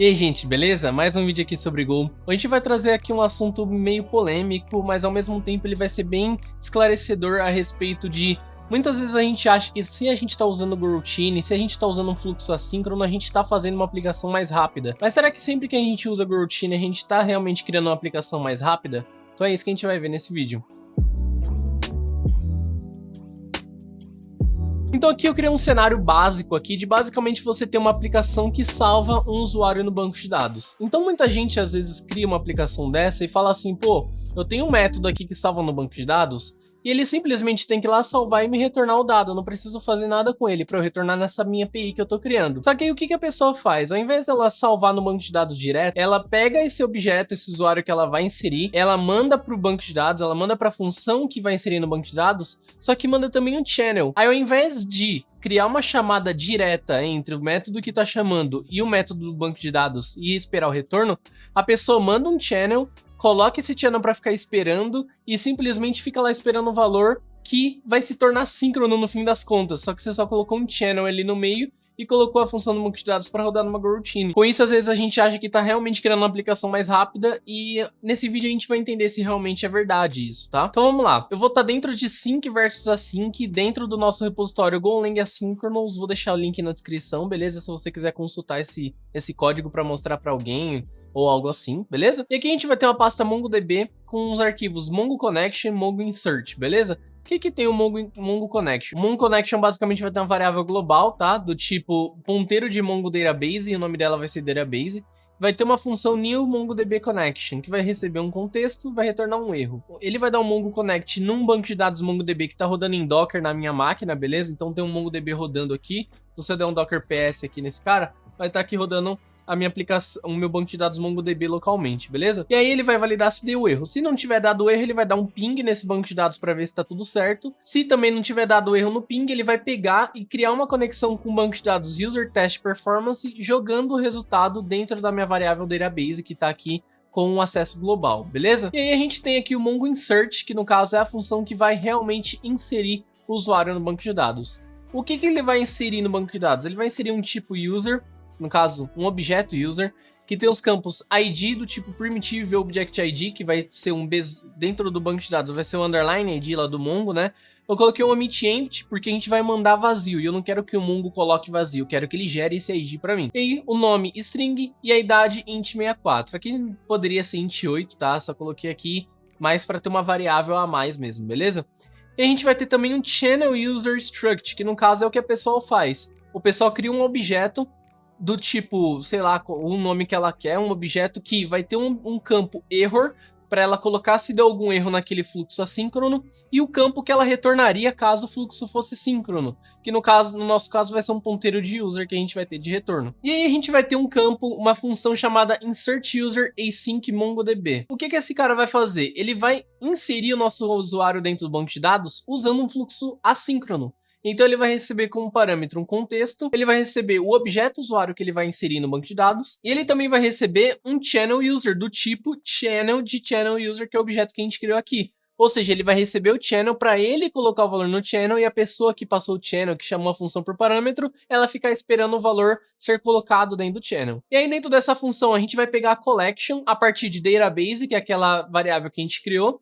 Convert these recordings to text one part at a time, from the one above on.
E aí, gente, beleza? Mais um vídeo aqui sobre Go. A gente vai trazer aqui um assunto meio polêmico, mas ao mesmo tempo ele vai ser bem esclarecedor a respeito de... Muitas vezes a gente acha que se a gente está usando o Goroutine, se a gente está usando um fluxo assíncrono, a gente está fazendo uma aplicação mais rápida. Mas será que sempre que a gente usa Goroutine, a gente está realmente criando uma aplicação mais rápida? Então é isso que a gente vai ver nesse vídeo. Então aqui eu criei um cenário básico aqui de basicamente você ter uma aplicação que salva um usuário no banco de dados. Então muita gente às vezes cria uma aplicação dessa e fala assim, pô, eu tenho um método aqui que salva no banco de dados e ele simplesmente tem que ir lá salvar e me retornar o dado, eu não preciso fazer nada com ele para eu retornar nessa minha API que eu tô criando. Só que aí o que a pessoa faz? Ao invés dela salvar no banco de dados direto, ela pega esse objeto, esse usuário que ela vai inserir, ela manda para o banco de dados, ela manda para a função que vai inserir no banco de dados, só que manda também um channel. Aí ao invés de criar uma chamada direta entre o método que está chamando e o método do banco de dados e esperar o retorno, a pessoa manda um channel, coloca esse channel para ficar esperando e simplesmente fica lá esperando o valor que vai se tornar síncrono no fim das contas, só que você só colocou um channel ali no meio e colocou a função do banco de dados para rodar numa Goroutine. Com isso, às vezes a gente acha que está realmente criando uma aplicação mais rápida e nesse vídeo a gente vai entender se realmente é verdade isso, tá? Então vamos lá. Eu vou estar dentro de Sync versus Async, dentro do nosso repositório Golang Asynchronous. Vou deixar o link na descrição, beleza? Se você quiser consultar esse código para mostrar para alguém ou algo assim, beleza? E aqui a gente vai ter uma pasta MongoDB com os arquivos Mongo Connection, Mongo Insert, beleza? O que tem o Mongo Connection? O Mongo Connection basicamente vai ter uma variável global, tá? Do tipo ponteiro de Mongo Database, e o nome dela vai ser Database. Vai ter uma função new MongoDB Connection, que vai receber um contexto, vai retornar um erro. Ele vai dar um Mongo Connect num banco de dados MongoDB que está rodando em Docker na minha máquina, beleza? Então tem um MongoDB rodando aqui. Se você der um Docker PS aqui nesse cara, vai estar aqui rodando a minha aplicação, o meu banco de dados MongoDB localmente, beleza? E aí ele vai validar se deu erro. Se não tiver dado erro, ele vai dar um ping nesse banco de dados para ver se tá tudo certo. Se também não tiver dado erro no ping, ele vai pegar e criar uma conexão com o banco de dados User Test Performance, jogando o resultado dentro da minha variável Database que tá aqui com um acesso global, beleza? E aí a gente tem aqui o Mongo Insert, que no caso é a função que vai realmente inserir o usuário no banco de dados. O que ele vai inserir no banco de dados? Ele vai inserir um tipo user, no caso, um objeto user, que tem os campos ID do tipo primitive object ID, que vai ser dentro do banco de dados, vai ser o underline ID lá do Mongo, né? Eu coloquei um omit empty porque a gente vai mandar vazio e eu não quero que o Mongo coloque vazio, eu quero que ele gere esse ID para mim. E aí, o nome string e a idade int64. Aqui poderia ser int8, tá? Só coloquei aqui mais para ter uma variável a mais mesmo, beleza? E a gente vai ter também um channel user struct, que no caso é o que a pessoa faz. O pessoal cria um objeto do tipo, sei lá, o nome que ela quer, um objeto que vai ter um campo error para ela colocar se deu algum erro naquele fluxo assíncrono e o campo que ela retornaria caso o fluxo fosse síncrono, que no nosso caso vai ser um ponteiro de user que a gente vai ter de retorno. E aí a gente vai ter um campo, uma função chamada insert user async MongoDB. O que esse cara vai fazer? Ele vai inserir o nosso usuário dentro do banco de dados usando um fluxo assíncrono. Então ele vai receber como parâmetro um contexto, ele vai receber o objeto usuário que ele vai inserir no banco de dados, e ele também vai receber um channel user do tipo channel de channel user, que é o objeto que a gente criou aqui. Ou seja, ele vai receber o channel para ele colocar o valor no channel e a pessoa que passou o channel, que chamou a função por parâmetro, ela ficar esperando o valor ser colocado dentro do channel. E aí dentro dessa função a gente vai pegar a collection a partir de database, que é aquela variável que a gente criou,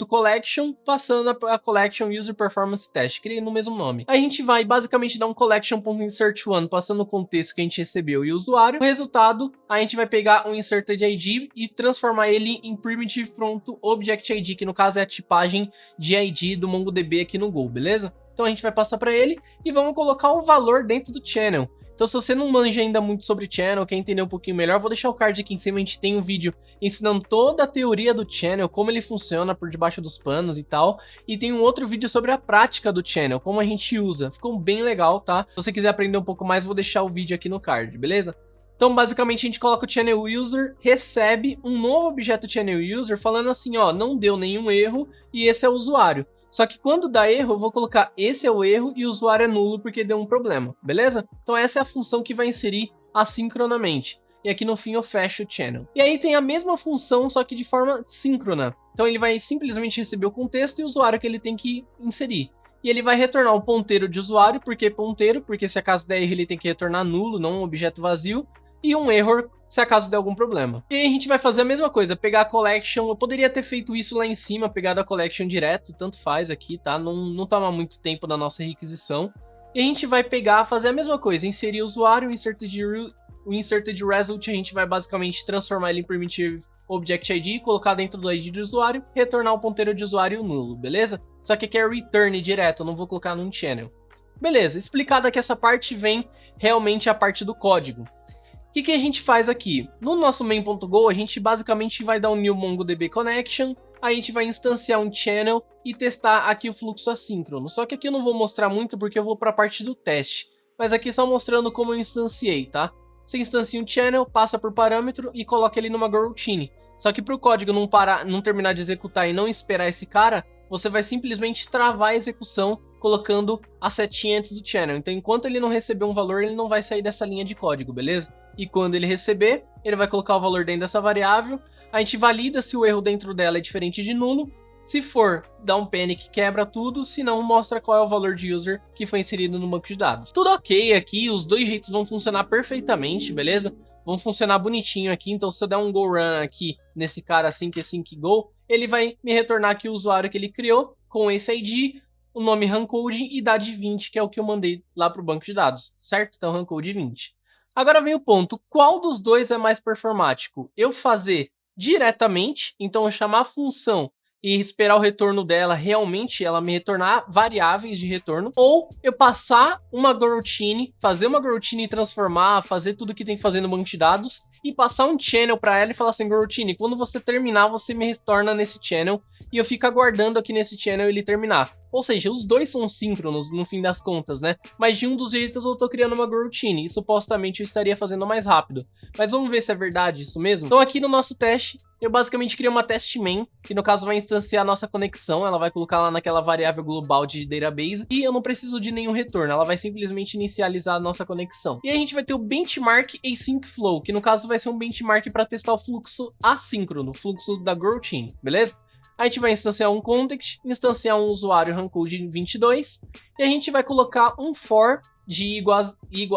.collection, passando a collection user performance test, que no mesmo nome. Aí a gente vai basicamente dar um collection.insert1, passando o contexto que a gente recebeu e o usuário. O resultado, a gente vai pegar um inserted ID e transformar ele em primitive.object_id, que no caso é a tipagem de ID do MongoDB aqui no Go, beleza? Então a gente vai passar para ele e vamos colocar o valor dentro do channel. Então se você não manja ainda muito sobre channel, quer entender um pouquinho melhor, vou deixar o card aqui em cima, a gente tem um vídeo ensinando toda a teoria do channel, como ele funciona por debaixo dos panos e tal, e tem um outro vídeo sobre a prática do channel, como a gente usa, ficou bem legal, tá? Se você quiser aprender um pouco mais, vou deixar o vídeo aqui no card, beleza? Então basicamente a gente coloca o channel user, recebe um novo objeto channel user falando assim, ó, não deu nenhum erro e esse é o usuário. Só que quando dá erro, eu vou colocar esse é o erro e o usuário é nulo porque deu um problema, beleza? Então essa é a função que vai inserir assincronamente. E aqui no fim eu fecho o channel. E aí tem a mesma função, só que de forma síncrona. Então ele vai simplesmente receber o contexto e o usuário que ele tem que inserir. E ele vai retornar um ponteiro de usuário, por que ponteiro? Porque se acaso der erro ele tem que retornar nulo, não um objeto vazio. e um error se acaso der algum problema. E aí a gente vai fazer a mesma coisa, pegar a collection. Eu poderia ter feito isso lá em cima, pegar da collection direto, tanto faz aqui, tá? Não toma muito tempo da nossa requisição. E a gente vai pegar, fazer a mesma coisa, inserir o usuário, o inserted result, a gente vai basicamente transformar ele em primitive object ID, colocar dentro do ID do usuário, retornar o ponteiro de usuário nulo, beleza? Só que aqui é return direto, eu não vou colocar num channel. Beleza, explicada que essa parte vem realmente a parte do código. O que a gente faz aqui? No nosso main.go, a gente basicamente vai dar um new MongoDB connection, a gente vai instanciar um channel e testar aqui o fluxo assíncrono. Só que aqui eu não vou mostrar muito porque eu vou para a parte do teste, mas aqui só mostrando como eu instanciei, tá? Você instancia um channel, passa por parâmetro e coloca ele numa routine. Só que para o código não terminar de executar e não esperar esse cara, você vai simplesmente travar a execução colocando a setinha antes do channel. Então enquanto ele não receber um valor, ele não vai sair dessa linha de código, beleza? E quando ele receber, ele vai colocar o valor dentro dessa variável, a gente valida se o erro dentro dela é diferente de nulo, se for, dá um panic, quebra tudo, se não, mostra qual é o valor de user que foi inserido no banco de dados. Tudo ok aqui, os dois jeitos vão funcionar perfeitamente, beleza? Vão funcionar bonitinho aqui, então se eu der um go run aqui nesse cara async go, ele vai me retornar aqui o usuário que ele criou, com esse ID, o nome rancode e idade 20, que é o que eu mandei lá para o banco de dados, certo? Então rancode 20. Agora vem o ponto, qual dos dois é mais performático? Eu fazer diretamente, então eu chamar a função e esperar o retorno dela, realmente ela me retornar variáveis de retorno, ou eu passar uma routine, fazer uma routine e transformar, fazer tudo que tem que fazer no banco de dados, e passar um channel para ela e falar assim, routine, quando você terminar, você me retorna nesse channel, e eu fico aguardando aqui nesse channel ele terminar. Ou seja, os dois são síncronos no fim das contas, né? Mas de um dos jeitos eu tô criando uma routine e supostamente eu estaria fazendo mais rápido. Mas vamos ver se é verdade isso mesmo? Então aqui no nosso teste, eu basicamente criei uma test main, que no caso vai instanciar a nossa conexão, ela vai colocar lá naquela variável global de database, e eu não preciso de nenhum retorno, ela vai simplesmente inicializar a nossa conexão. E a gente vai ter o benchmark async flow, que no caso vai ser um benchmark para testar o fluxo assíncrono, o fluxo da routine, beleza? A gente vai instanciar um context, instanciar um usuário rancode 22, e a gente vai colocar um for de igual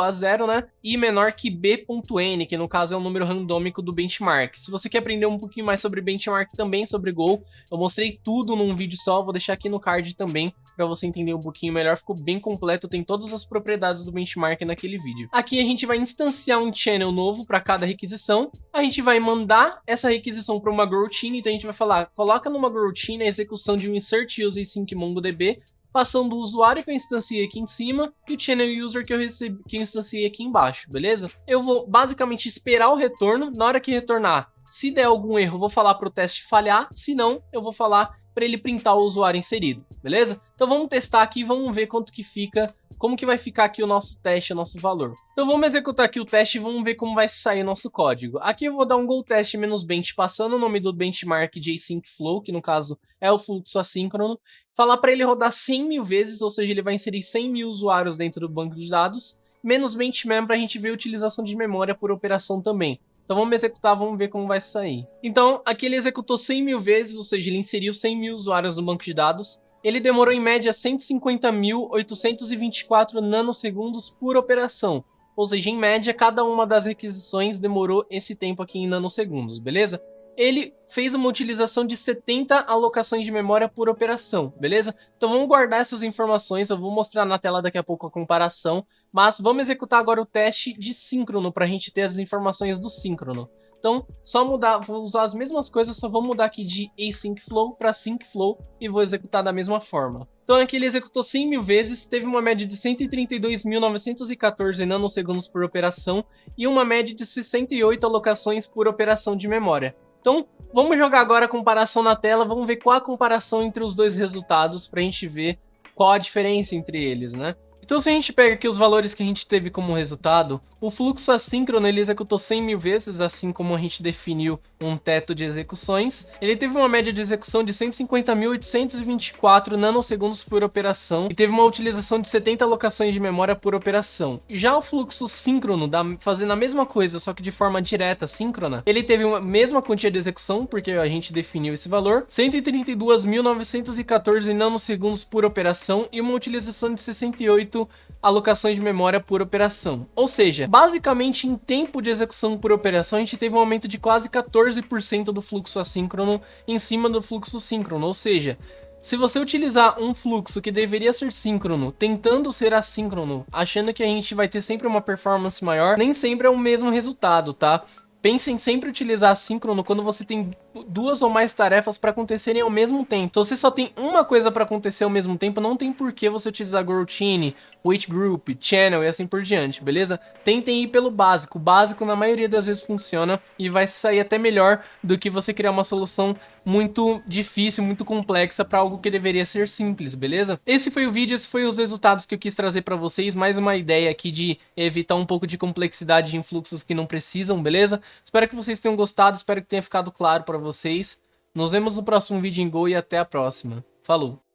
a 0, né? E menor que b.n, que no caso é o número randômico do benchmark. Se você quer aprender um pouquinho mais sobre benchmark também, sobre Go, eu mostrei tudo num vídeo só, vou deixar aqui no card também, para você entender um pouquinho melhor, ficou bem completo, tem todas as propriedades do benchmark naquele vídeo. Aqui a gente vai instanciar um channel novo para cada requisição, a gente vai mandar essa requisição para uma routine, então a gente vai falar, coloca numa routine a execução de um insert use async MongoDB, passando o usuário que eu instanciei aqui em cima e o channel user que eu instanciei aqui embaixo, beleza? Eu vou basicamente esperar o retorno, na hora que retornar, se der algum erro, eu vou falar para o teste falhar, se não, eu vou falar para ele printar o usuário inserido, beleza? Então vamos testar aqui, vamos ver quanto que fica, como que vai ficar aqui o nosso teste, o nosso valor. Então vamos executar aqui o teste e vamos ver como vai sair o nosso código. Aqui eu vou dar um go test -bench, passando o nome do benchmark de async flow, que no caso é o fluxo assíncrono, falar para ele rodar 100 mil vezes, ou seja, ele vai inserir 100 mil usuários dentro do banco de dados, menos benchmem para a gente ver a utilização de memória por operação também. Então vamos executar, vamos ver como vai sair. Então aqui ele executou 100 mil vezes, ou seja, ele inseriu 100 mil usuários no banco de dados. Ele demorou em média 150.824 nanosegundos por operação. Ou seja, em média, cada uma das requisições demorou esse tempo aqui em nanosegundos, beleza? Ele fez uma utilização de 70 alocações de memória por operação, beleza? Então vamos guardar essas informações, eu vou mostrar na tela daqui a pouco a comparação, mas vamos executar agora o teste de síncrono para a gente ter as informações do síncrono. Então, só mudar, vou usar as mesmas coisas, só vou mudar aqui de async flow para sync flow e vou executar da mesma forma. Então aqui ele executou 100 mil vezes, teve uma média de 132.914 nanosegundos por operação e uma média de 68 alocações por operação de memória. Então, vamos jogar agora a comparação na tela, vamos ver qual a comparação entre os dois resultados para a gente ver qual a diferença entre eles, né? Então se a gente pega aqui os valores que a gente teve como resultado, o fluxo assíncrono ele executou 100 mil vezes, assim como a gente definiu um teto de execuções. Ele teve uma média de execução de 150.824 nanosegundos por operação e teve uma utilização de 70 alocações de memória por operação. Já o fluxo síncrono, fazendo a mesma coisa, só que de forma direta, síncrona, ele teve a mesma quantia de execução, porque a gente definiu esse valor, 132.914 nanosegundos por operação e uma utilização de 68 alocações de memória por operação. Ou seja, basicamente em tempo de execução por operação, a gente teve um aumento de quase 14% do fluxo assíncrono em cima do fluxo síncrono. Ou seja, se você utilizar um fluxo que deveria ser síncrono, tentando ser assíncrono, achando que a gente vai ter sempre uma performance maior, nem sempre é o mesmo resultado, tá? Pense em sempre utilizar assíncrono quando você tem duas ou mais tarefas para acontecerem ao mesmo tempo. Se você só tem uma coisa para acontecer ao mesmo tempo, não tem por que você utilizar Goroutine, Wait Group, Channel e assim por diante, beleza? Tentem ir pelo básico. O básico na maioria das vezes funciona e vai sair até melhor do que você criar uma solução muito difícil, muito complexa para algo que deveria ser simples, beleza? Esse foi o vídeo, esses foram os resultados que eu quis trazer para vocês. Mais uma ideia aqui de evitar um pouco de complexidade em fluxos que não precisam, beleza? Espero que vocês tenham gostado, espero que tenha ficado claro para vocês. Nos vemos no próximo vídeo em Go e até a próxima. Falou!